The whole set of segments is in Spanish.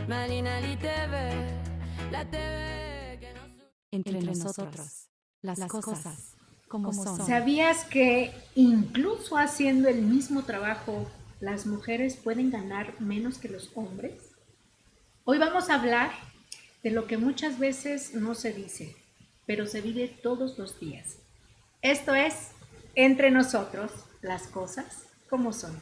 Marina TV, la TV que nos... Entre nosotros, las cosas como son. ¿Sabías que incluso haciendo el mismo trabajo, las mujeres pueden ganar menos que los hombres? Hoy vamos a hablar de lo que muchas veces no se dice, pero se vive todos los días. Esto es Entre nosotros, las cosas como son.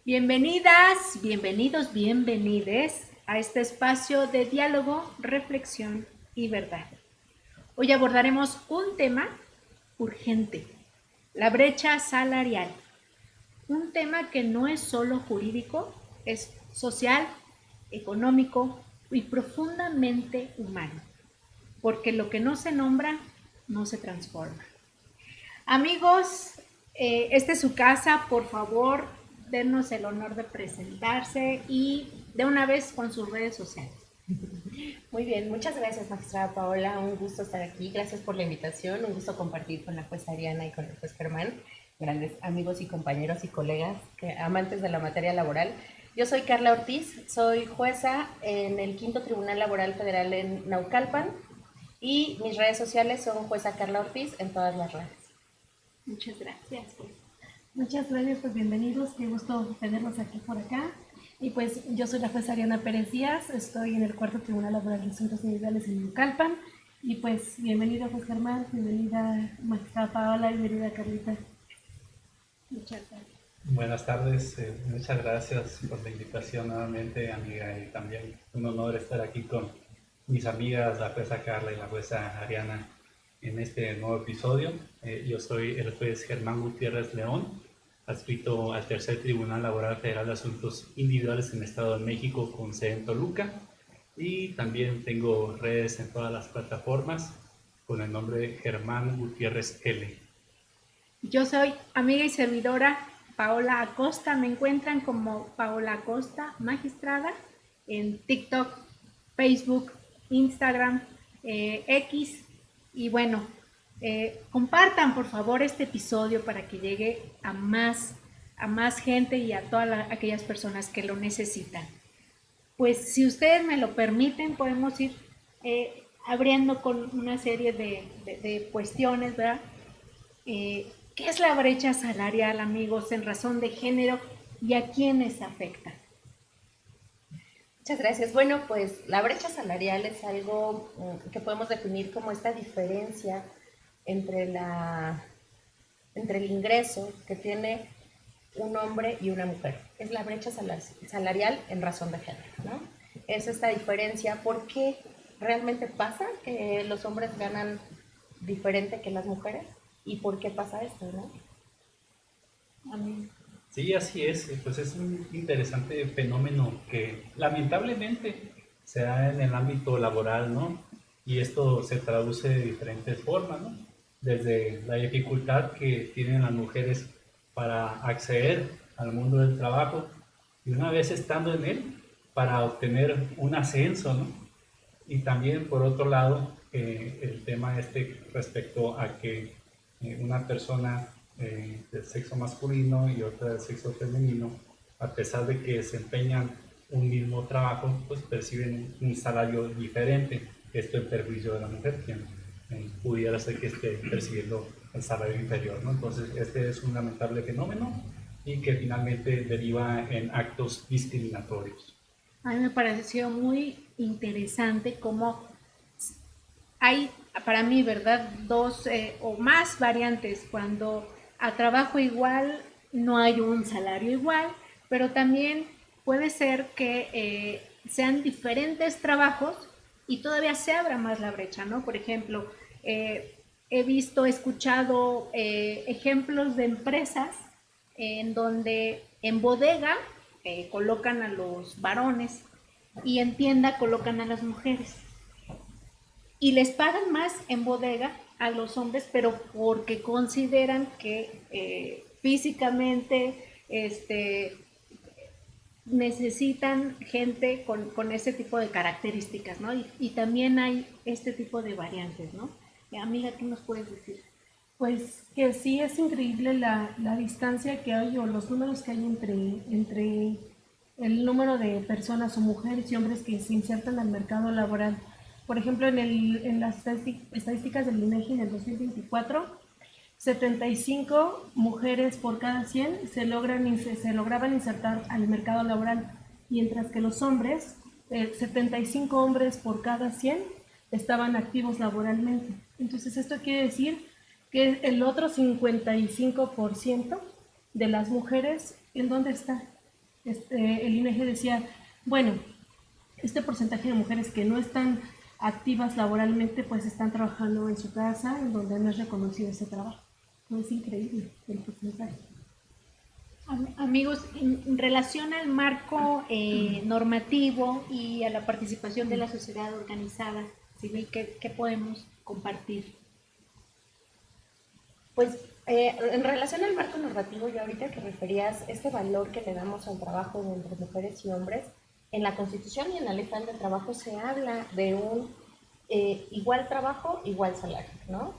Bienvenidas, bienvenidos, bienvenides a este espacio de diálogo, reflexión y verdad. Hoy abordaremos un tema urgente, la brecha salarial. Un tema que no es solo jurídico, es social, económico y profundamente humano, porque lo que no se nombra no se transforma. Amigos, esta es su casa, por favor, denos el honor de presentarse y de una vez con sus redes sociales. Muy bien, muchas gracias, magistrada Paola, un gusto estar aquí, gracias por la invitación, un gusto compartir con la jueza Ariana y con el juez Germán, grandes amigos y compañeros y colegas, amantes de la materia laboral. Yo soy Carla Ortiz, soy jueza en el Quinto Tribunal Laboral Federal en Naucalpan y mis redes sociales son jueza Carla Ortiz en todas las redes. Muchas gracias. Muchas gracias, pues bienvenidos, qué gusto tenerlos aquí por acá. Y pues yo soy la jueza Ariana Pérez Díaz, estoy en el Cuarto Tribunal Laboral de Asuntos Individuales en Naucalpan. Y pues bienvenido juez Germán, bienvenida magistrada Paola, bienvenida Carlita. Muchas gracias. Buenas tardes, muchas gracias por la invitación nuevamente, amiga, y también un honor estar aquí con mis amigas, la jueza Carla y la jueza Ariana, en este nuevo episodio. Yo soy el juez Germán Gutiérrez León, adscrito al Tercer Tribunal Laboral Federal de Asuntos Individuales en el Estado de México con sede en Toluca, y también tengo redes en todas las plataformas con el nombre de Germán Gutiérrez L. Yo soy amiga y servidora Paola Acosta, me encuentran como Paola Acosta, magistrada, en TikTok, Facebook, Instagram, X, y bueno, compartan por favor este episodio para que llegue a más gente y a todas aquellas personas que lo necesitan. Pues si ustedes me lo permiten, podemos ir abriendo con una serie de cuestiones, ¿verdad? ¿Qué es la brecha salarial, amigos, en razón de género y a quiénes afecta? Muchas gracias. Bueno, pues la brecha salarial es algo que podemos definir como esta diferencia entre el ingreso que tiene un hombre y una mujer. Es la brecha salarial en razón de género, ¿no? Es esta diferencia. ¿Por qué realmente pasa que los hombres ganan diferente que las mujeres? ¿Y por qué pasa esto, no? Amén. Sí, así es. Pues es un interesante fenómeno que lamentablemente se da en el ámbito laboral, ¿no? Y esto se traduce de diferentes formas, ¿no? Desde la dificultad que tienen las mujeres para acceder al mundo del trabajo y una vez estando en él, para obtener un ascenso, ¿no? Y también, por otro lado, el tema respecto a que una persona del sexo masculino y otra del sexo femenino, a pesar de que desempeñan un mismo trabajo, pues perciben un salario diferente. Esto en perjuicio de la mujer, quien pudiera ser que esté percibiendo el salario inferior, ¿no? Entonces, este es un lamentable fenómeno y que finalmente deriva en actos discriminatorios. A mí me pareció muy interesante cómo hay, para mí, ¿verdad?, dos o más variantes cuando a trabajo igual no hay un salario igual, pero también puede ser que sean diferentes trabajos y todavía se abra más la brecha, ¿no? Por ejemplo, he visto, he escuchado ejemplos de empresas en donde en bodega colocan a los varones y en tienda colocan a las mujeres. Y les pagan más en bodega a los hombres, pero porque consideran que físicamente necesitan gente con ese tipo de características, ¿no? Y también hay este tipo de variantes, ¿no? Amiga, ¿qué nos puedes decir? Pues que sí es increíble la distancia que hay o los números que hay entre el número de personas o mujeres y hombres que se insertan al mercado laboral. Por ejemplo, en las estadísticas del INEGI en el 2024, 75 mujeres por cada 100 se lograban insertar al mercado laboral, mientras que los hombres, 75 hombres por cada 100 estaban activos laboralmente. Entonces esto quiere decir que el otro 55% de las mujeres, ¿en dónde está? El INEGI decía, bueno, este porcentaje de mujeres que no están activas laboralmente, pues están trabajando en su casa, en donde no es reconocido ese trabajo. Es increíble el porcentaje. Amigos, en relación al marco normativo y a la participación de la sociedad organizada civil, ¿qué podemos compartir? Pues en relación al marco normativo, yo ahorita que referías este valor que le damos al trabajo entre mujeres y hombres, en la Constitución y en la Ley Federal del Trabajo se habla de un igual trabajo, igual salario, ¿no?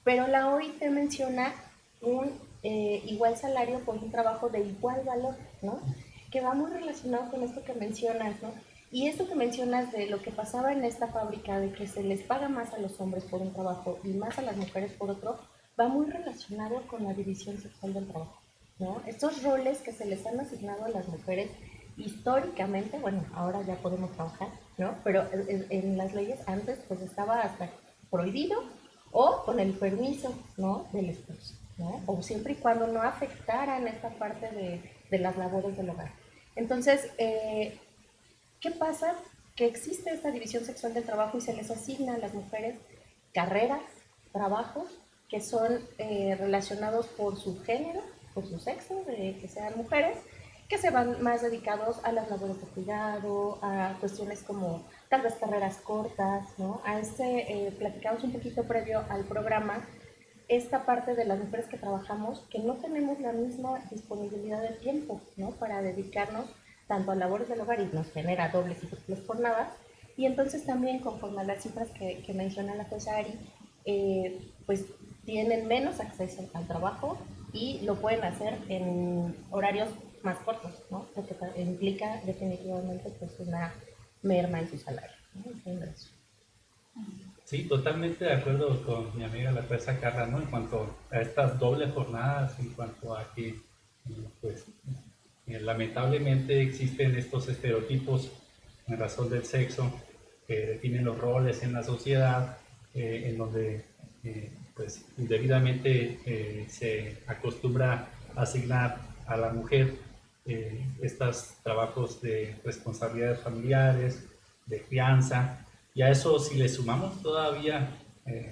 Pero la OIT menciona un igual salario por un trabajo de igual valor, ¿no? Que va muy relacionado con esto que mencionas, ¿no? Y esto que mencionas de lo que pasaba en esta fábrica, de que se les paga más a los hombres por un trabajo y más a las mujeres por otro, va muy relacionado con la división sexual del trabajo, ¿no? Estos roles que se les han asignado a las mujeres históricamente, bueno, ahora ya podemos trabajar, ¿no? Pero en las leyes antes pues estaba hasta prohibido o con el permiso, ¿no? Del esposo, ¿no? O siempre y cuando no afectaran esta parte de las labores del hogar. Entonces, ¿qué pasa? Que existe esta división sexual del trabajo y se les asigna a las mujeres carreras, trabajos que son relacionados por su género, por su sexo, de que sean mujeres, que se van más dedicados a las labores de cuidado, a cuestiones como tal vez carreras cortas, ¿no? Platicamos un poquito previo al programa, esta parte de las mujeres que trabajamos, que no tenemos la misma disponibilidad de tiempo, ¿no? Para dedicarnos tanto a labores del hogar y nos genera dobles y triples jornadas. Y entonces también, conforme a las cifras que menciona la jueza Ari, pues tienen menos acceso al trabajo y lo pueden hacer en horarios más cortos, ¿no? Lo que implica definitivamente pues una merma en su salario, ¿no? En su ingreso. Sí, totalmente de acuerdo con mi amiga la jueza Carla, ¿no? En cuanto a estas dobles jornadas, en cuanto a que, pues, lamentablemente existen estos estereotipos en razón del sexo que definen los roles en la sociedad, en donde, pues, indebidamente se acostumbra a asignar a la mujer estos trabajos de responsabilidades familiares, de crianza, y a eso si le sumamos todavía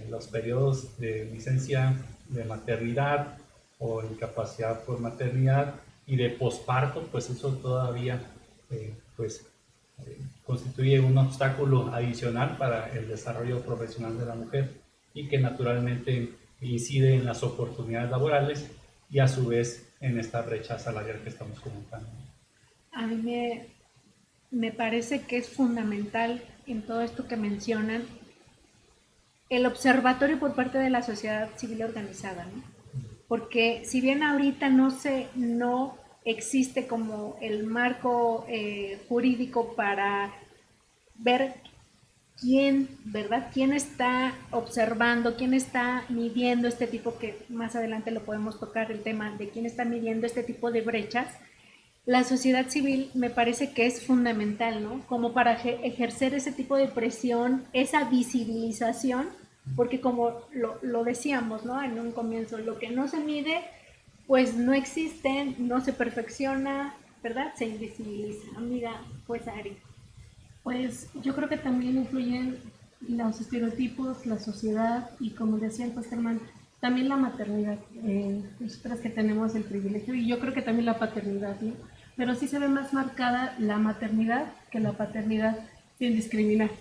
los periodos de licencia de maternidad o incapacidad por maternidad y de posparto, pues eso todavía pues, constituye un obstáculo adicional para el desarrollo profesional de la mujer y que naturalmente incide en las oportunidades laborales y a su vez en esta brecha salarial que estamos comentando. A mí me parece que es fundamental en todo esto que mencionan el observatorio por parte de la sociedad civil organizada, ¿no? Porque si bien ahorita no existe como el marco jurídico para ver quién, ¿verdad? ¿Quién está observando, quién está midiendo este tipo, que más adelante lo podemos tocar, el tema de quién está midiendo este tipo de brechas? La sociedad civil me parece que es fundamental, ¿no? Como para ejercer ese tipo de presión, esa visibilización, porque como lo decíamos, ¿no? En un comienzo, lo que no se mide, pues no existe, no se perfecciona, ¿verdad? Se invisibiliza. Amiga, pues Ari. Pues yo creo que también influyen los estereotipos, la sociedad y, como decía el Germán, también la maternidad. Nosotras que tenemos el privilegio, y yo creo que también la paternidad, ¿no? Pero sí se ve más marcada la maternidad que la paternidad, sin discriminar.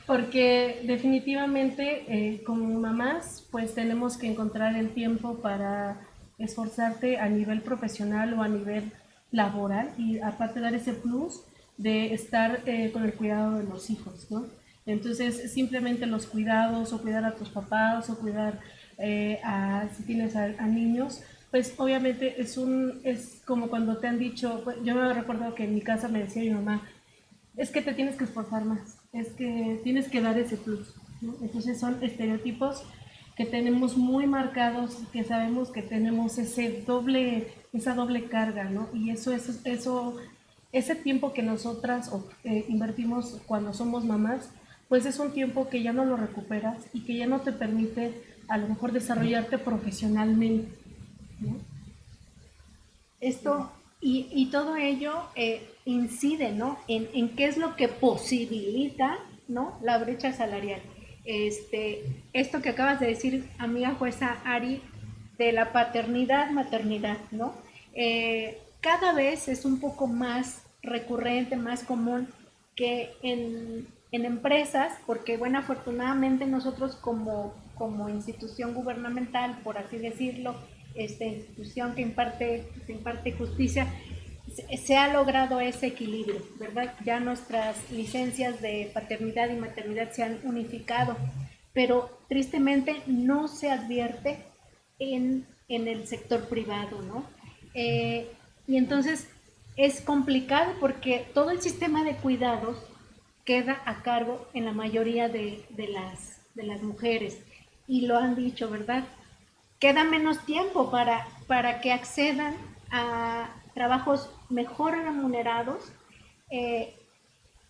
Porque definitivamente como mamás pues tenemos que encontrar el tiempo para esforzarte a nivel profesional o a nivel laboral y aparte dar ese plus de estar con el cuidado de los hijos, ¿no? Entonces simplemente los cuidados o cuidar a tus papás o cuidar si tienes a niños, pues obviamente es como cuando te han dicho, pues, yo me recuerdo que en mi casa me decía mi mamá, es que te tienes que esforzar más, es que tienes que dar ese plus, ¿no? Entonces son estereotipos que tenemos muy marcados, que sabemos que tenemos esa doble carga, ¿no? Y ese tiempo que nosotras invertimos cuando somos mamás, pues es un tiempo que ya no lo recuperas y que ya no te permite a lo mejor desarrollarte profesionalmente, ¿no? Esto y todo ello incide, ¿no? En qué es lo que posibilita, ¿no? La brecha salarial. Esto que acabas de decir, amiga jueza Ari, de la paternidad, maternidad, ¿no? Cada vez es un poco más recurrente, más común que en empresas, porque bueno, afortunadamente nosotros como institución gubernamental, por así decirlo, esta institución que imparte justicia, se ha logrado ese equilibrio, ¿verdad? Ya nuestras licencias de paternidad y maternidad se han unificado, pero tristemente no se advierte en el sector privado, ¿no? Y entonces es complicado porque todo el sistema de cuidados queda a cargo en la mayoría de las mujeres. Y lo han dicho, ¿verdad? Queda menos tiempo para que accedan a trabajos mejor remunerados.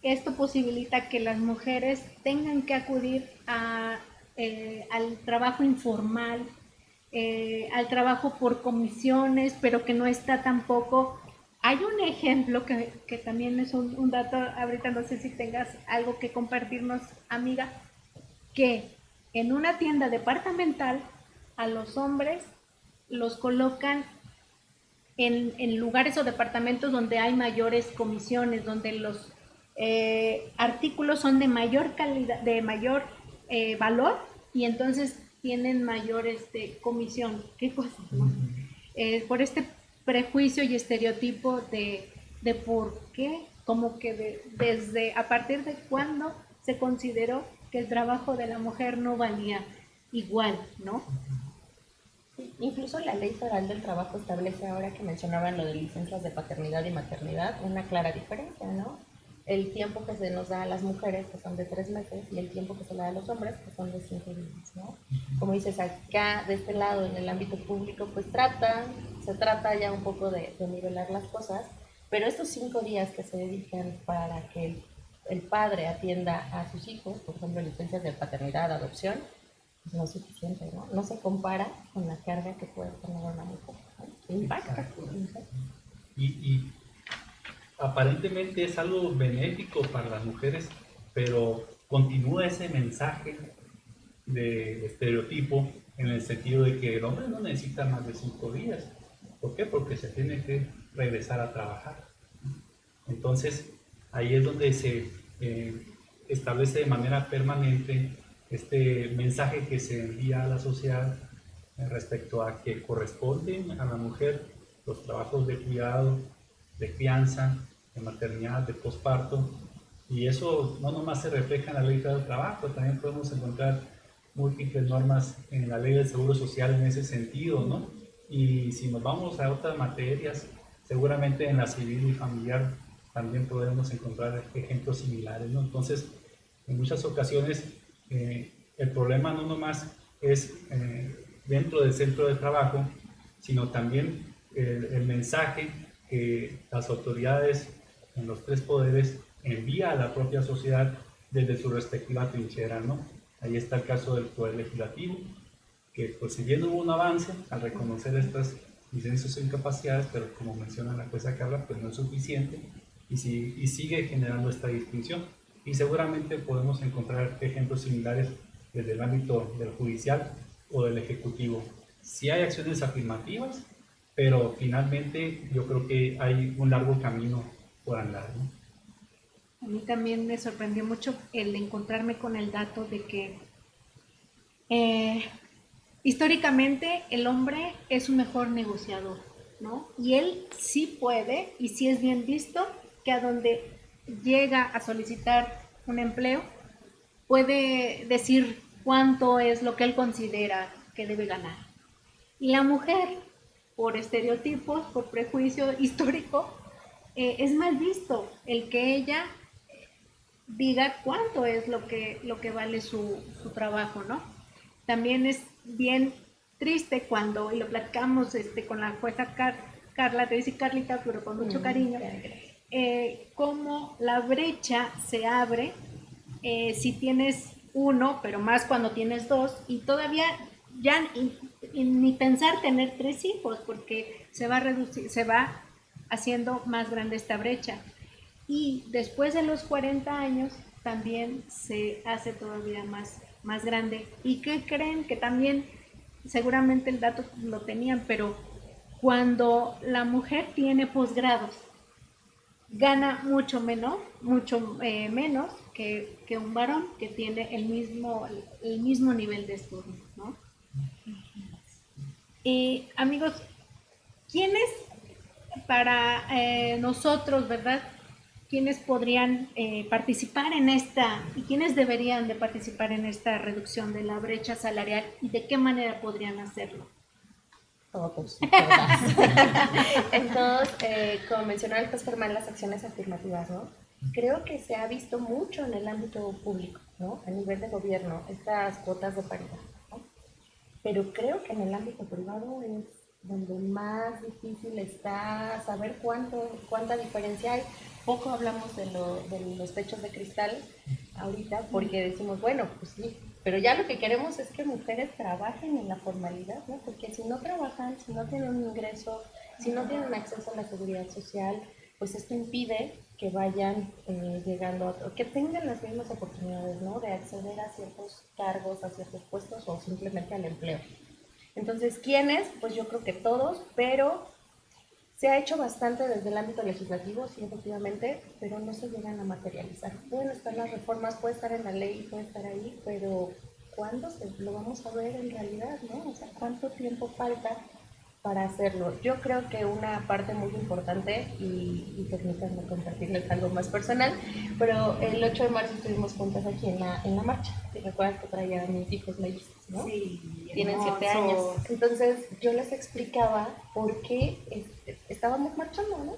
Esto posibilita que las mujeres tengan que acudir al trabajo informal, al trabajo por comisiones, pero que no está tampoco. Hay un ejemplo que también es un dato, ahorita no sé si tengas algo que compartirnos, amiga, que en una tienda departamental a los hombres los colocan en lugares o departamentos donde hay mayores comisiones, donde los artículos son de mayor calidad, de mayor valor, y entonces tienen mayor comisión. ¿Qué cosa, no? Por este prejuicio y estereotipo de por qué, como que desde a partir de cuándo se consideró que el trabajo de la mujer no valía igual, ¿no? Incluso la Ley Federal del Trabajo establece, ahora que mencionaban lo de licencias de paternidad y maternidad, una clara diferencia, ¿no? El tiempo que se nos da a las mujeres, que son de 3 meses, y el tiempo que se le da a los hombres, que son de 5 días, ¿no? Como dices, acá, de este lado, en el ámbito público, pues se trata ya un poco de nivelar las cosas, pero estos 5 días que se dedican para que el padre atienda a sus hijos, por ejemplo, licencias de paternidad, adopción, pues no es suficiente, ¿no? No se compara con la carga que puede tener una mujer, ¿no? Impacta. Y aparentemente es algo benéfico para las mujeres, pero continúa ese mensaje de estereotipo en el sentido de que el hombre no necesita más de 5 días. ¿Por qué? Porque se tiene que regresar a trabajar. Entonces, ahí es donde se establece de manera permanente este mensaje que se envía a la sociedad respecto a que corresponden a la mujer los trabajos de cuidado, de crianza, de maternidad, de posparto, y eso no nomás se refleja en la Ley Federal del Trabajo, también podemos encontrar múltiples normas en la Ley del Seguro Social en ese sentido, ¿no? Y si nos vamos a otras materias, seguramente en la civil y familiar también podemos encontrar ejemplos similares, ¿no? Entonces, en muchas ocasiones, el problema no nomás es dentro del centro de trabajo, sino también el mensaje que las autoridades en los 3 poderes envía a la propia sociedad desde su respectiva trinchera, ¿no? Ahí está el caso del Poder Legislativo, que pues si bien hubo un avance al reconocer estas licencias o incapacidades, pero como menciona la jueza Carla, pues no es suficiente y sigue generando esta distinción. Y seguramente podemos encontrar ejemplos similares desde el ámbito del judicial o del ejecutivo. Sí hay acciones afirmativas, pero finalmente yo creo que hay un largo camino por andar, ¿no? A mí también me sorprendió mucho el encontrarme con el dato de que históricamente el hombre es un mejor negociador, ¿no? Y él sí puede, y sí es bien visto, que a donde llega a solicitar un empleo, puede decir cuánto es lo que él considera que debe ganar. Y la mujer, por estereotipos, por prejuicio histórico, es mal visto el que ella diga cuánto es lo que vale su trabajo, ¿no? También es bien triste cuando, y lo platicamos con la jueza Carla, te dice Carlita, pero con mucho cariño, cómo la brecha se abre si tienes uno, pero más cuando tienes dos, y todavía ya ni pensar tener 3 hijos, porque se va a reducir, se va haciendo más grande esta brecha. Y después de los 40 años también se hace todavía más grande. ¿Y qué creen? Que también, seguramente el dato lo tenían, pero cuando la mujer tiene posgrados, gana mucho menos que un varón que tiene el mismo nivel de estudio, ¿no? Y amigos, ¿quiénes para nosotros, verdad? ¿Quiénes podrían participar en esta y quiénes deberían de participar en esta reducción de la brecha salarial y de qué manera podrían hacerlo? Todos. Entonces, como mencionaba el juez Germán, las acciones afirmativas, ¿no? Creo que se ha visto mucho en el ámbito público, ¿no? A nivel de gobierno, estas cuotas de paridad, ¿no? Pero creo que en el ámbito privado es donde más difícil está saber cuánta diferencia hay. Poco hablamos de los techos de cristal ahorita porque decimos, bueno, pues sí, pero ya lo que queremos es que mujeres trabajen en la formalidad, ¿no? Porque si no trabajan, si no tienen un ingreso, si no tienen acceso a la seguridad social, pues esto impide que vayan llegando a que tengan las mismas oportunidades, ¿no? De acceder a ciertos cargos, a ciertos puestos o simplemente al empleo. Entonces, ¿quiénes? Pues yo creo que todos, pero se ha hecho bastante desde el ámbito legislativo, sí, efectivamente, pero no se llegan a materializar. Pueden estar las reformas, puede estar en la ley, puede estar ahí, pero ¿cuándo lo vamos a ver en realidad, no? O sea, ¿cuánto tiempo falta para hacerlo? Yo creo que una parte muy importante, y permítanme compartirles algo más personal, pero el 8 de marzo estuvimos juntas aquí en la marcha. ¿Te recuerdas que traía a mis hijos mellizos, no? Sí. Tienen 7 años. Entonces yo les explicaba por qué estábamos marchando, ¿no?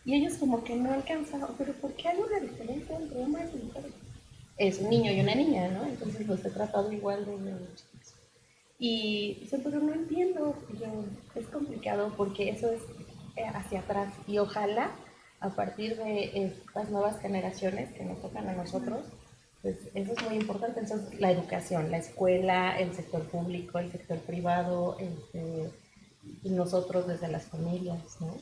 Y ellos como que no alcanzaban, pero ¿por qué hay una diferencia entre hombres y mujeres? Es un niño y una niña, ¿no? Entonces los he tratado igual de chicos. Y dice, pero no entiendo. Y yo, es complicado porque eso es hacia atrás. Y ojalá a partir de estas nuevas generaciones que nos tocan a nosotros, pues eso es muy importante. Entonces, la educación, la escuela, el sector público, el sector privado, y nosotros desde las familias, ¿no?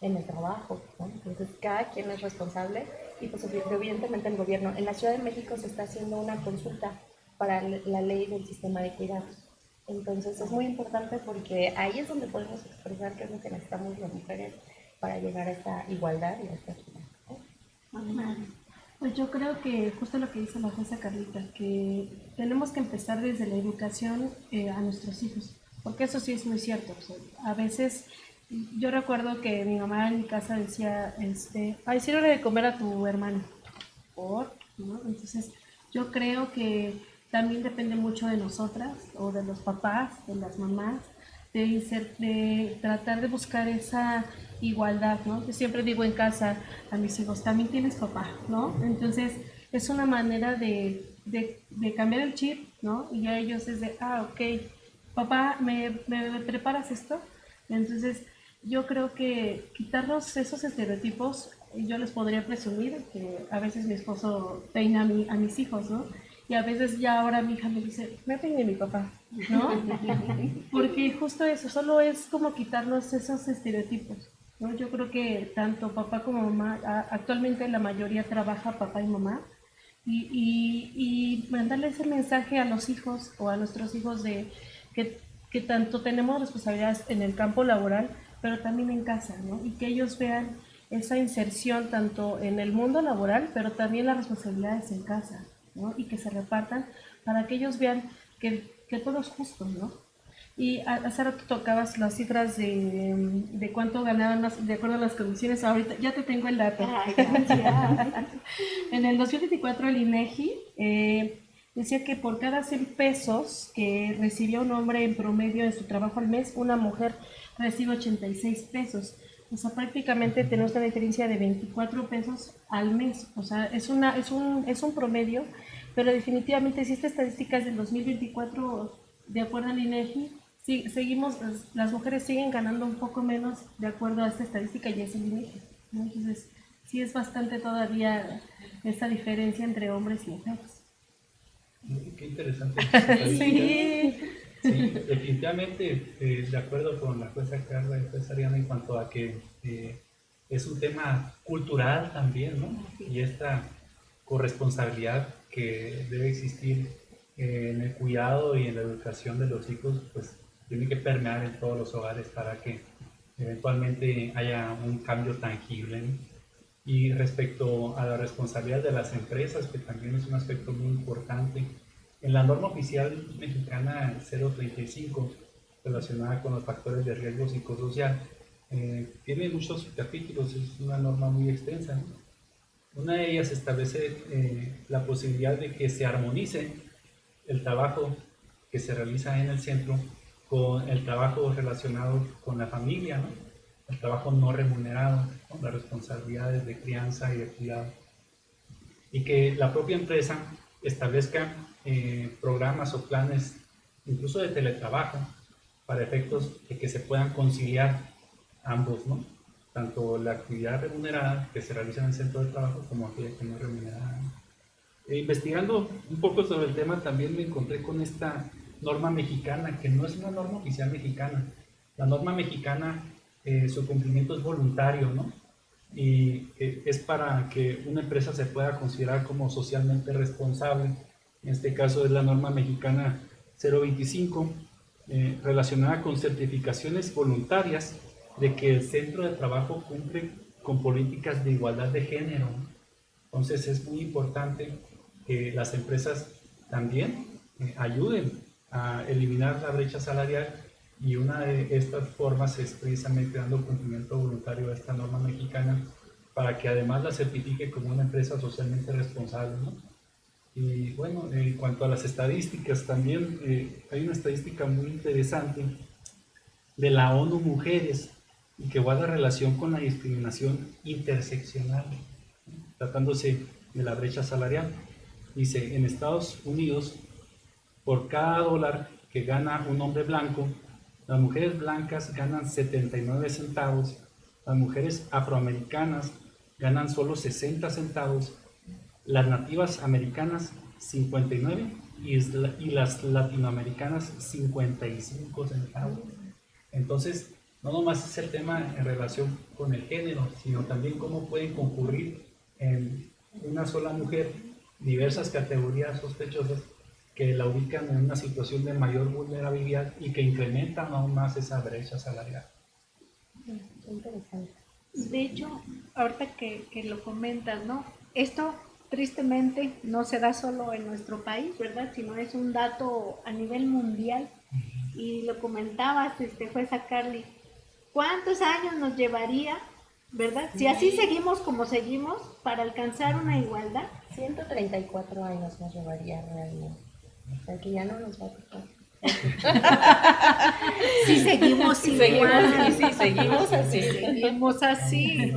En el trabajo, ¿no? Entonces, cada quien es responsable y pues evidentemente el gobierno. En la Ciudad de México se está haciendo una consulta para la ley del sistema de cuidados. Entonces, es muy importante porque ahí es donde podemos expresar qué es lo que necesitamos las mujeres para llegar a esta igualdad y a esta equidad, ¿no? Pues yo creo que justo lo que dice la jueza Carlita, que tenemos que empezar desde la educación a nuestros hijos, porque eso sí es muy cierto. O sea, a veces yo recuerdo que mi mamá en mi casa decía, ay, sírvele de comer a tu hermano, ¿no? Entonces yo creo que también depende mucho de nosotras o de los papás, de las mamás, de tratar de buscar esa igualdad, ¿no? Yo siempre digo en casa a mis hijos, también tienes papá, ¿no? Entonces es una manera de cambiar el chip, ¿no? Y a ellos es de, ok, papá, ¿me preparas esto? Entonces yo creo que quitarnos esos estereotipos, yo les podría presumir que a veces mi esposo peina a mis hijos, ¿no? Y a veces ya ahora mi hija me dice, me peine mi papá, ¿no? Porque justo eso, solo es como quitarnos esos estereotipos, ¿no? Yo creo que tanto papá como mamá, actualmente la mayoría trabaja papá y mamá, y mandarle ese mensaje a los hijos o a nuestros hijos de que tanto tenemos responsabilidades en el campo laboral, pero también en casa, ¿no? Y que ellos vean esa inserción tanto en el mundo laboral, pero también las responsabilidades en casa, ¿no? Y que se repartan para que ellos vean que todo es justo, ¿no? Y hace rato tocabas las cifras de cuánto ganaban de acuerdo a las comisiones. Ahorita ya te tengo el dato. Ay, gracias. En el 2024 el INEGI decía que por cada 100 pesos que recibía un hombre en promedio en su trabajo al mes, una mujer recibe 86 pesos. O sea, prácticamente tenemos una diferencia de 24 pesos al mes. O sea, es un promedio, pero definitivamente si esta estadística es del 2024, de acuerdo al INEGI, sí, seguimos, las mujeres siguen ganando un poco menos de acuerdo a esta estadística y es el INEGI, ¿no? Entonces, sí es bastante todavía esta diferencia entre hombres y mujeres. Qué interesante. esta estadística. Sí. Sí, definitivamente, de acuerdo con la jueza Carla y jueza Ariana en cuanto a que es un tema cultural también, ¿no? Y esta corresponsabilidad que debe existir en el cuidado y en la educación de los hijos, pues tiene que permear en todos los hogares para que eventualmente haya un cambio tangible, ¿no? Y respecto a la responsabilidad de las empresas, que también es un aspecto muy importante, en la norma oficial mexicana 035, relacionada con los factores de riesgo psicosocial, tiene muchos capítulos, es una norma muy extensa, ¿no? Una de ellas establece la posibilidad de que se armonice el trabajo que se realiza en el centro con el trabajo relacionado con la familia, ¿no? El trabajo no remunerado, con las responsabilidades de crianza y de cuidado. Y que la propia empresa establezca programas o planes, incluso de teletrabajo, para efectos de que se puedan conciliar ambos, ¿no? Tanto la actividad remunerada que se realiza en el centro de trabajo como aquella que no es remunerada, ¿no? Investigando un poco sobre el tema, también me encontré con esta norma mexicana, que no es una norma oficial mexicana. La norma mexicana, su cumplimiento es voluntario, ¿no? Y es para que una empresa se pueda considerar como socialmente responsable. En este caso es la norma mexicana 025, relacionada con certificaciones voluntarias de que el centro de trabajo cumple con políticas de igualdad de género. Entonces es muy importante que las empresas también ayuden a eliminar la brecha salarial, y una de estas formas es precisamente dando cumplimiento voluntario a esta norma mexicana para que además la certifique como una empresa socialmente responsable, ¿no? Y bueno, en cuanto a las estadísticas, también hay una estadística muy interesante de la ONU Mujeres y que guarda relación con la discriminación interseccional, tratándose de la brecha salarial. Dice, en Estados Unidos, por cada dólar que gana un hombre blanco, las mujeres blancas ganan 79 centavos, las mujeres afroamericanas ganan solo 60 centavos, las nativas americanas 59 y las latinoamericanas 55 centavos. Entonces, no nomás es el tema en relación con el género, sino también cómo pueden concurrir en una sola mujer diversas categorías sospechosas que la ubican en una situación de mayor vulnerabilidad y que incrementan aún más esa brecha salarial. Interesante. De hecho, ahorita que lo comentas, ¿no? Esto tristemente no se da solo en nuestro país, ¿verdad? Sino es un dato a nivel mundial. Y lo comentabas, jueza Carly, ¿cuántos años nos llevaría, ¿verdad? Si así seguimos como seguimos, para alcanzar una igualdad. 134 años nos llevaría realmente. O sea que ya no nos va a tocar. Si seguimos igual. Sí, seguimos así. Seguimos así.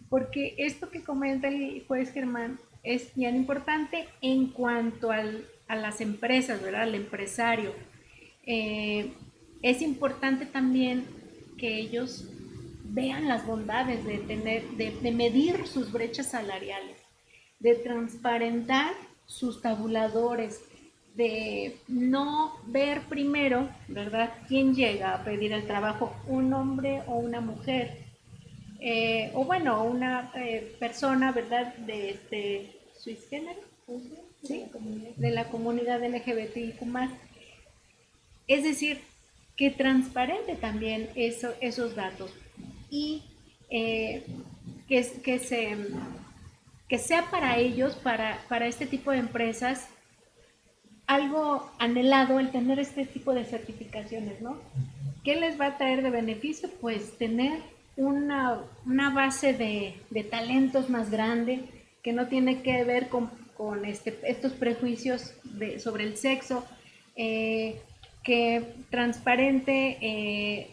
Porque esto que comenta el juez Germán es bien importante en cuanto a las empresas, ¿verdad? Al empresario. Es importante también que ellos vean las bondades de medir sus brechas salariales, de transparentar sus tabuladores, de no ver primero, ¿verdad?, quién llega a pedir el trabajo, un hombre o una mujer, o bueno, una persona, ¿verdad?, de su género, ¿sí?, de la comunidad LGBTIQ+. Es decir, que transparente también esos datos y que sea para ellos, para este tipo de empresas, algo anhelado el tener este tipo de certificaciones, ¿no? ¿Qué les va a traer de beneficio? Pues tener una base de talentos más grande, que no tiene que ver con estos prejuicios sobre el sexo, que transparente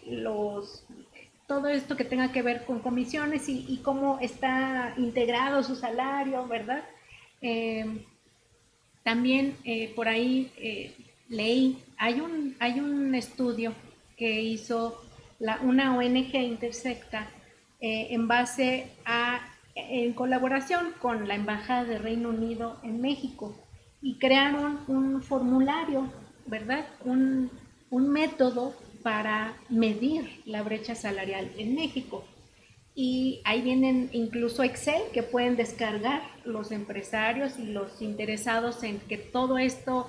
todo esto que tenga que ver con comisiones y cómo está integrado su salario, ¿verdad? También por ahí leí, hay un estudio que hizo una ONG Intersecta en base en colaboración con la Embajada de Reino Unido en México, y crearon un formulario, ¿verdad? Un método para medir la brecha salarial en México. Y ahí vienen incluso Excel que pueden descargar los empresarios y los interesados en que todo esto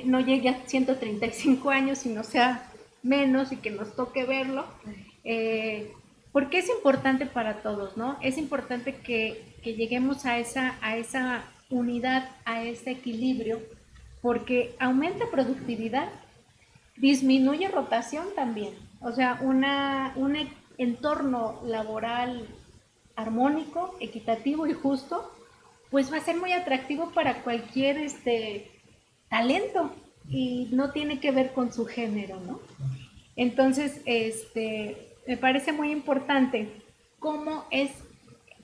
no llegue a 135 años, sino sea menos, y que nos toque verlo. Porque es importante para todos, ¿no? Es importante que lleguemos a esa unidad, a ese equilibrio, porque aumenta productividad, disminuye rotación también. O sea, un entorno laboral armónico, equitativo y justo, pues va a ser muy atractivo para cualquier talento, y no tiene que ver con su género, ¿no? Entonces, me parece muy importante cómo es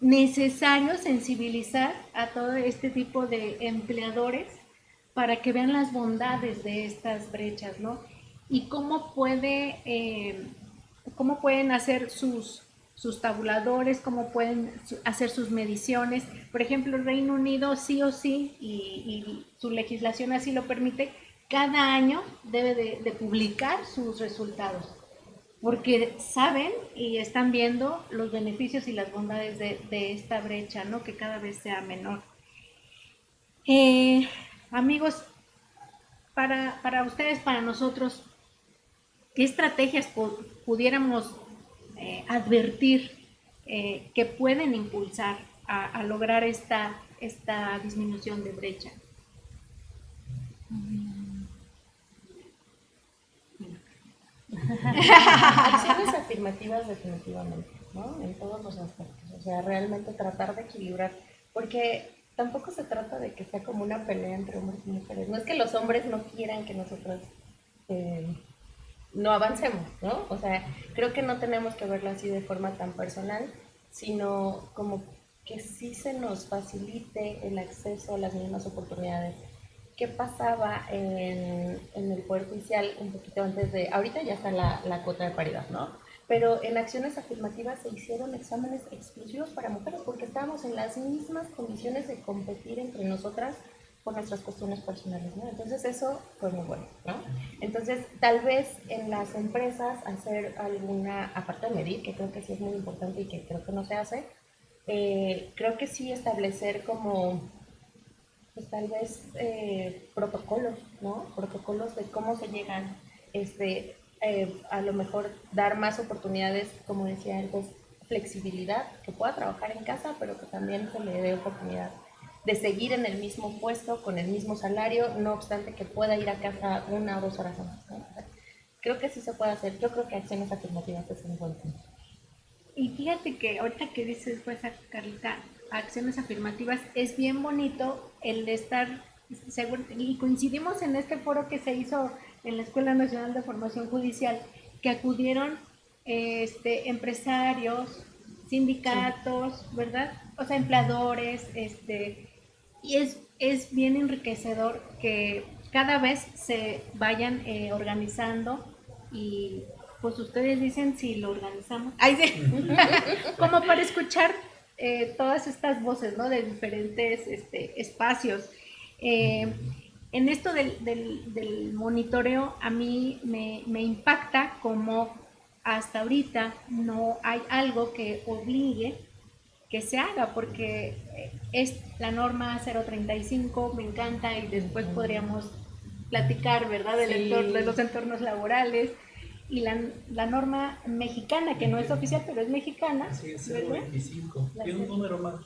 necesario sensibilizar a todo este tipo de empleadores para que vean las bondades de estas brechas, ¿no? Y cómo pueden hacer sus tabuladores, cómo pueden hacer sus mediciones. Por ejemplo, el Reino Unido sí o sí, y su legislación así lo permite, cada año debe de publicar sus resultados, porque saben y están viendo los beneficios y las bondades de esta brecha, ¿no? Que cada vez sea menor. Amigos, para ustedes, para nosotros, ¿qué estrategias pudiéramos advertir que pueden impulsar a lograr esta disminución de brecha? Acciones afirmativas definitivamente, ¿no? En todos los aspectos. O sea, realmente tratar de equilibrar, porque tampoco se trata de que sea como una pelea entre hombres y mujeres. No es que los hombres no quieran que nosotros no avancemos, ¿no? O sea, creo que no tenemos que verlo así de forma tan personal, sino como que sí se nos facilite el acceso a las mismas oportunidades. ¿Qué pasaba en el Poder Judicial un poquito antes de... Ahorita ya está la cuota de paridad, ¿no? Pero en acciones afirmativas se hicieron exámenes exclusivos para mujeres porque estábamos en las mismas condiciones de competir entre nosotras por nuestras cuestiones personales, ¿no? Entonces eso fue muy bueno, ¿no? Entonces tal vez en las empresas hacer alguna, aparte de medir, que creo que sí es muy importante y que creo que no se hace, creo que sí establecer como, pues tal vez protocolos, ¿no? Protocolos de cómo se llegan, a lo mejor dar más oportunidades, como decía antes, flexibilidad, que pueda trabajar en casa, pero que también se le dé oportunidad de seguir en el mismo puesto, con el mismo salario, no obstante que pueda ir a casa 1 o 2 horas más, ¿no? O sea, creo que sí se puede hacer. Yo creo que acciones afirmativas es un buen punto. Y fíjate que ahorita que dices, pues, Carlita, acciones afirmativas, es bien bonito el de estar seguro, y coincidimos en este foro que se hizo en la Escuela Nacional de Formación Judicial, que acudieron empresarios, sindicatos, sí, ¿verdad? O sea, empleadores, y es bien enriquecedor que cada vez se vayan organizando, y pues ustedes dicen si lo organizamos. Ay, sí. Como para escuchar todas estas voces, ¿no? De diferentes espacios. En esto del monitoreo, a mí me impacta como hasta ahorita no hay algo que obligue que se haga, porque es la norma 035, me encanta, y después podríamos platicar, ¿verdad? De los entornos laborales, y la norma mexicana, que no es oficial, pero es mexicana. Sí, es 025. Tiene un número más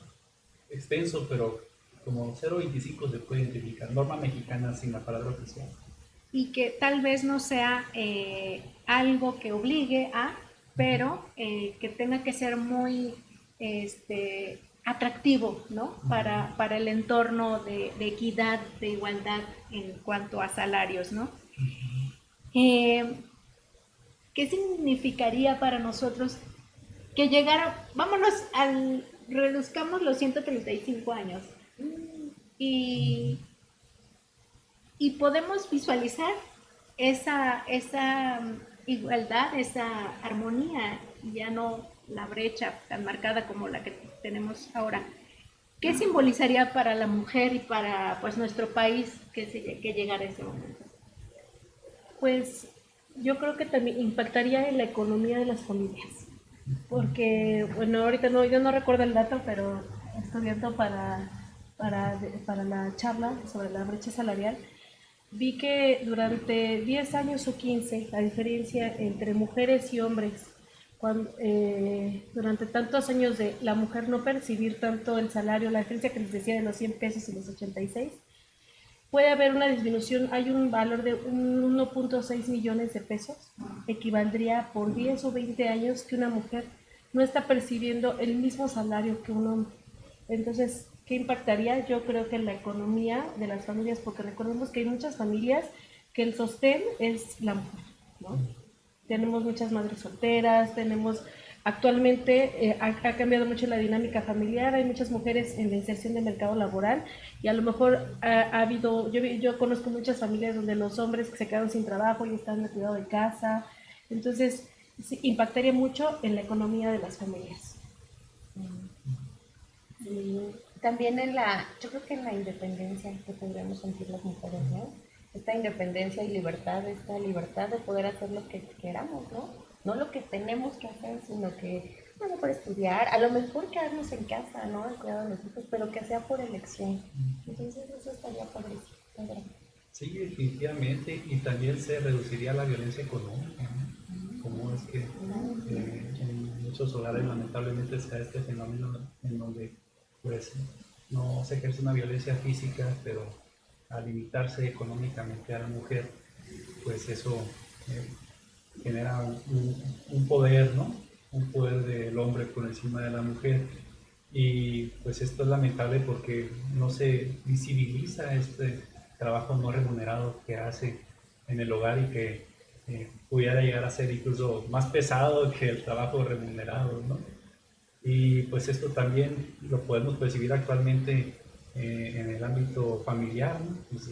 extenso, pero como 025 se puede identificar. Norma mexicana sin la palabra oficial. Y que tal vez no sea algo que obligue a, pero que tenga que ser muy atractivo, ¿no? Para el entorno de equidad, de igualdad en cuanto a salarios, ¿no? ¿qué significaría para nosotros que llegara, reduzcamos los 135 años y, y podemos visualizar esa igualdad, esa armonía, ya no la brecha tan marcada como la que tenemos ahora? ¿Qué simbolizaría para la mujer y para pues nuestro país que llegara ese momento? Pues yo creo que también impactaría en la economía de las familias, porque, bueno, ahorita no, yo no recuerdo el dato, pero estudiando para la charla sobre la brecha salarial, vi que durante 10 años o 15, la diferencia entre mujeres y hombres, durante tantos años de la mujer no percibir tanto el salario, la diferencia que les decía de los 100 pesos y los 86, puede haber una disminución, hay un valor de 1.6 millones de pesos, equivaldría por 10 o 20 años que una mujer no está percibiendo el mismo salario que un hombre. Entonces, ¿qué impactaría? Yo creo que en la economía de las familias, porque recordemos que hay muchas familias que el sostén es la mujer, ¿no? Tenemos muchas madres solteras, actualmente ha cambiado mucho la dinámica familiar, hay muchas mujeres en la inserción del mercado laboral y a lo mejor ha habido, yo conozco muchas familias donde los hombres se quedaron sin trabajo y están de cuidado de casa, entonces sí, impactaría mucho en la economía de las familias. Y también yo creo que en la independencia que podríamos sentir las mujeres, ¿no? Esta independencia y libertad, esta libertad de poder hacer lo que queramos, ¿no? No lo que tenemos que hacer, sino que a lo mejor estudiar, a lo mejor quedarnos en casa, ¿no? Al cuidado de los hijos, pero que sea por elección. Entonces eso estaría padrísimo, ¿verdad? Sí, definitivamente, y también se reduciría la violencia económica, ¿no? Como es que en muchos hogares lamentablemente se da este fenómeno en donde pues no se ejerce una violencia física, pero al limitarse económicamente a la mujer, pues eso genera un poder, ¿no? Un poder del hombre por encima de la mujer. Y pues esto es lamentable porque no se visibiliza este trabajo no remunerado que hace en el hogar y que pudiera llegar a ser incluso más pesado que el trabajo remunerado, ¿no? Y pues esto también lo podemos percibir actualmente en el ámbito familiar, ¿no? Pues,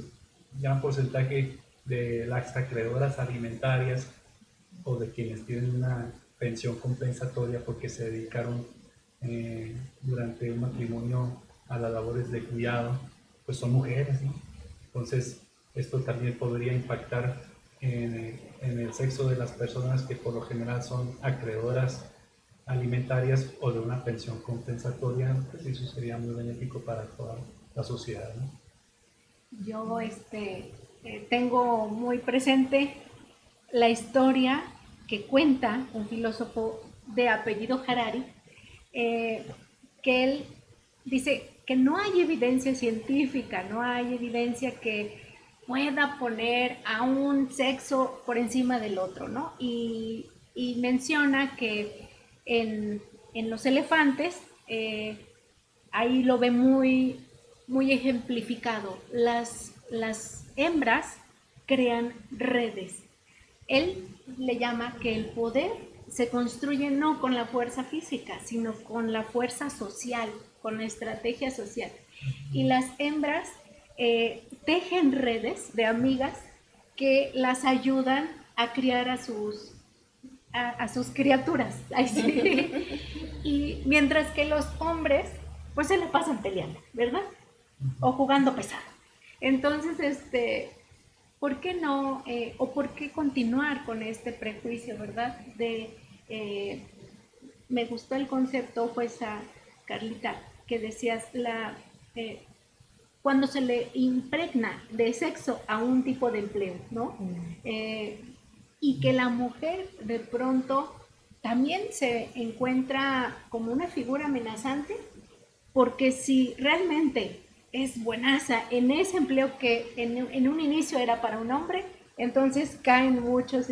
ya un porcentaje de las acreedoras alimentarias o de quienes tienen una pensión compensatoria porque se dedicaron durante un matrimonio a las labores de cuidado, pues son mujeres, ¿no? Entonces, esto también podría impactar en el sexo de las personas que por lo general son acreedoras alimentarias o de una pensión compensatoria, pues eso sería muy benéfico para toda la sociedad, ¿no? Yo tengo muy presente la historia que cuenta un filósofo de apellido Harari, que él dice que no hay evidencia científica, no hay evidencia que pueda poner a un sexo por encima del otro, ¿no? Y menciona que en los elefantes, ahí lo ve muy, muy ejemplificado. Las hembras crean redes. Él le llama que el poder se construye no con la fuerza física, sino con la fuerza social, con la estrategia social. Y las hembras tejen redes de amigas que las ayudan a criar a sus criaturas. Ay, sí. Y mientras que los hombres, pues se le pasan peleando, ¿verdad? O jugando pesado. Entonces, ¿por qué no, o por qué continuar con este prejuicio, verdad? Me gustó el concepto, pues, Carlita, que decías, cuando se le impregna de sexo a un tipo de empleo, ¿no? Y que la mujer de pronto también se encuentra como una figura amenazante, porque si realmente es buenaza en ese empleo que en un inicio era para un hombre, entonces caen muchos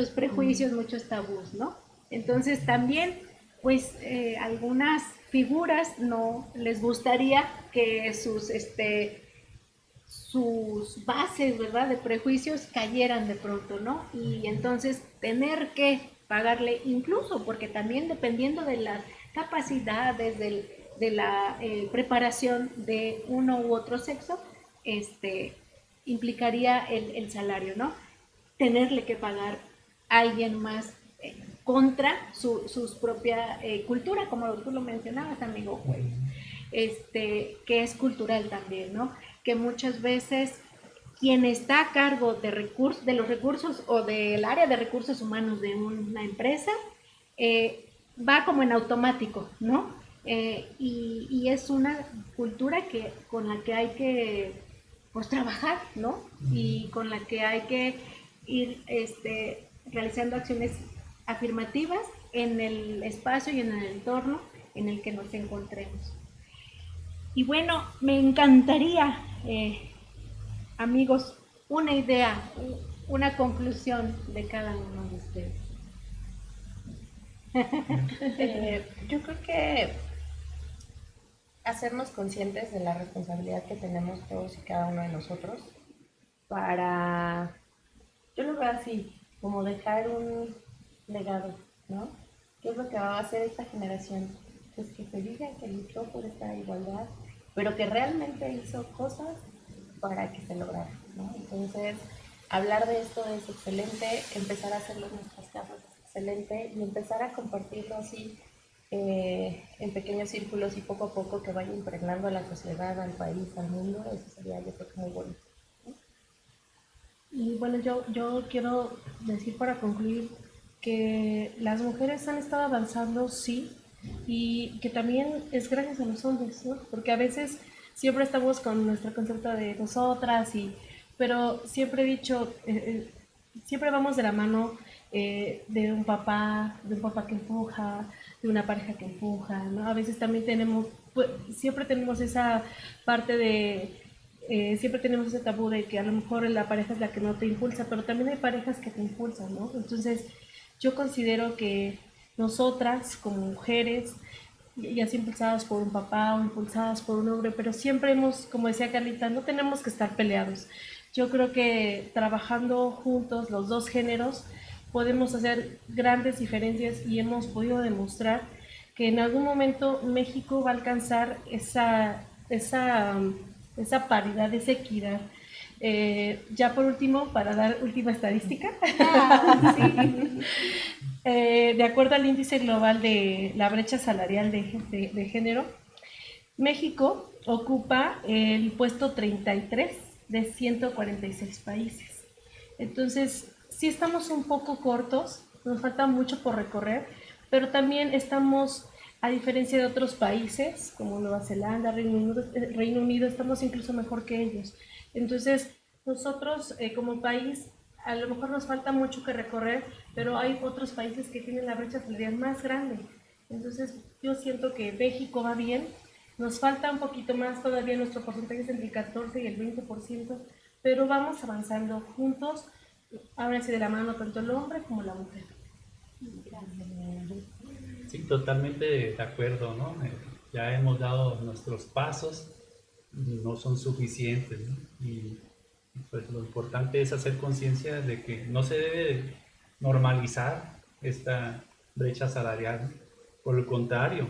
prejuicios, muchos tabús, ¿no? Entonces también, pues, algunas figuras no les gustaría que sus bases, ¿verdad?, de prejuicios cayeran de pronto, ¿no? Y entonces tener que pagarle incluso, porque también dependiendo de las capacidades, de la preparación de uno u otro sexo, implicaría el salario, ¿no? Tenerle que pagar a alguien más contra su propia cultura, como tú lo mencionabas, amigo Juez, que es cultural también, ¿no? Que muchas veces quien está a cargo de los recursos o del área de recursos humanos de una empresa va como en automático, ¿no? Y es una cultura con la que hay que pues trabajar, ¿no? Y con la que hay que ir realizando acciones afirmativas en el espacio y en el entorno en el que nos encontremos. Y bueno, me encantaría, amigos, una idea, una conclusión de cada uno de ustedes. Yo creo que hacernos conscientes de la responsabilidad que tenemos todos y cada uno de nosotros para, yo lo veo así, como dejar un legado, ¿no? ¿Qué es lo que va a hacer esta generación? Pues que se diga que luchó por esta igualdad, pero que realmente hizo cosas para que se lograra, ¿no? Entonces, hablar de esto es excelente, empezar a hacerlo en nuestras casas es excelente y empezar a compartirlo así en pequeños círculos y poco a poco que vaya impregnando a la sociedad, al país, al mundo, eso sería yo creo que muy bonito. Y bueno, yo quiero decir para concluir que las mujeres han estado avanzando, sí, y que también es gracias a los hombres, ¿no? Porque a veces siempre estamos con nuestro concepto de nosotras, pero siempre he dicho, siempre vamos de la mano de un papá que empuja, de una pareja que empuja, ¿no? A veces también tenemos, pues, siempre tenemos esa parte de siempre tenemos ese tabú de que a lo mejor la pareja es la que no te impulsa, pero también hay parejas que te impulsan, ¿no? Entonces, yo considero que nosotras, como mujeres, ya sea impulsadas por un papá o impulsadas por un hombre, pero siempre hemos, como decía Carlita, no tenemos que estar peleados. Yo creo que trabajando juntos, los dos géneros, podemos hacer grandes diferencias y hemos podido demostrar que en algún momento México va a alcanzar esa paridad, esa equidad. Ya por último, para dar última estadística, sí. De acuerdo al índice global de la brecha salarial de género, México ocupa el puesto 33 de 146 países. Entonces, sí estamos un poco cortos, nos falta mucho por recorrer, pero también estamos, a diferencia de otros países como Nueva Zelanda, Reino Unido, estamos incluso mejor que ellos. Entonces, nosotros como país, a lo mejor nos falta mucho que recorrer, pero hay otros países que tienen la brecha salarial más grande. Entonces, yo siento que México va bien, nos falta un poquito más todavía, nuestro porcentaje es entre el 14 y el 20%, pero vamos avanzando juntos, ahora sí de la mano tanto el hombre como la mujer. Sí, totalmente de acuerdo, ¿no? Ya hemos dado nuestros pasos, no son suficientes, ¿no? Y pues lo importante es hacer conciencia de que no se debe normalizar esta brecha salarial, ¿no? Por el contrario,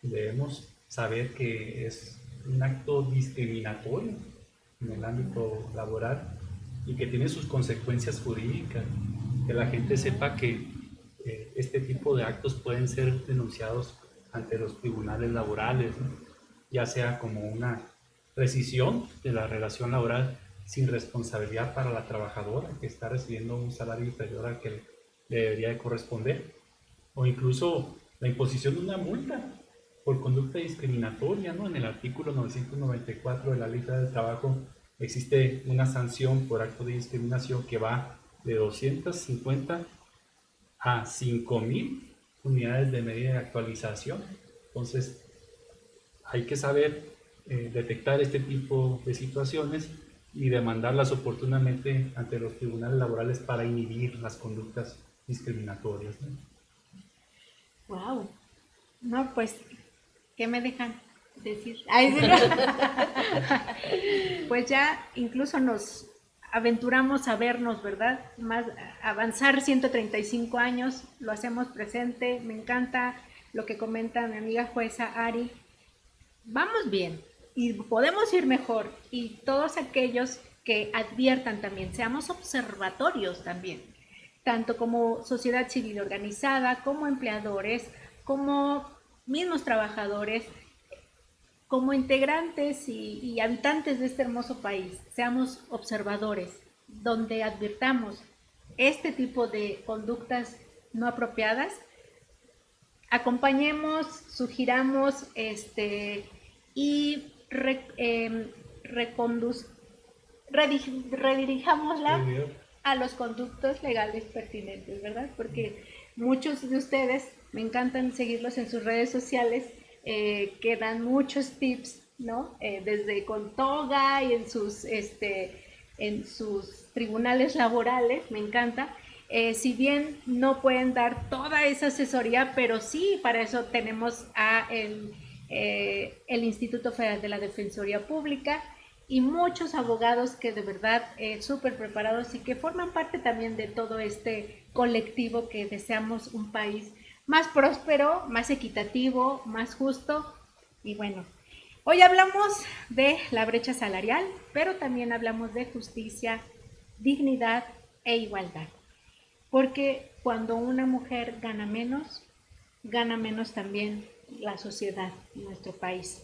debemos saber que es un acto discriminatorio en el ámbito laboral y que tiene sus consecuencias jurídicas, que la gente sepa que este tipo de actos pueden ser denunciados ante los tribunales laborales, ¿no? Ya sea como una rescisión de la relación laboral sin responsabilidad para la trabajadora que está recibiendo un salario inferior al que le debería de corresponder, o incluso la imposición de una multa por conducta discriminatoria, ¿no? En el artículo 994 de la Ley Federal del Trabajo existe una sanción por acto de discriminación que va de 250 a 5,000 unidades de medida de actualización. Entonces, hay que saber detectar este tipo de situaciones y demandarlas oportunamente ante los tribunales laborales para inhibir las conductas discriminatorias, ¿no? Wow. No, pues, ¿qué me dejan? decir. Ay, sí, no. Pues ya incluso nos aventuramos a vernos, ¿verdad? Más avanzar 135 años, lo hacemos presente. Me encanta lo que comenta mi amiga jueza Ari. Vamos bien y podemos ir mejor. Y todos aquellos que adviertan también, seamos observatorios también, tanto como sociedad civil organizada, como empleadores, como mismos trabajadores, como integrantes y habitantes de este hermoso país, seamos observadores, donde advirtamos este tipo de conductas no apropiadas, acompañemos, sugiramos y redirijámosla a los conductos legales pertinentes, ¿verdad? Porque muchos de ustedes, me encantan seguirlos en sus redes sociales, que dan muchos tips, ¿no? Desde con toga y en sus tribunales laborales, me encanta. Si bien no pueden dar toda esa asesoría, pero sí, para eso tenemos el Instituto Federal de la Defensoría Pública y muchos abogados que de verdad súper preparados y que forman parte también de todo este colectivo que deseamos un país más próspero, más equitativo, más justo. Y bueno, hoy hablamos de la brecha salarial, pero también hablamos de justicia, dignidad e igualdad. Porque cuando una mujer gana menos también la sociedad en nuestro país.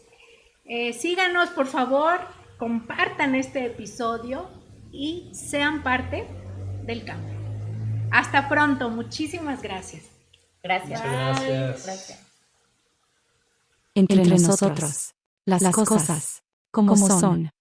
Síganos, por favor, compartan este episodio y sean parte del cambio. Hasta pronto, muchísimas gracias. Gracias. Muchas gracias. Gracias. Entre nosotros, las cosas como son.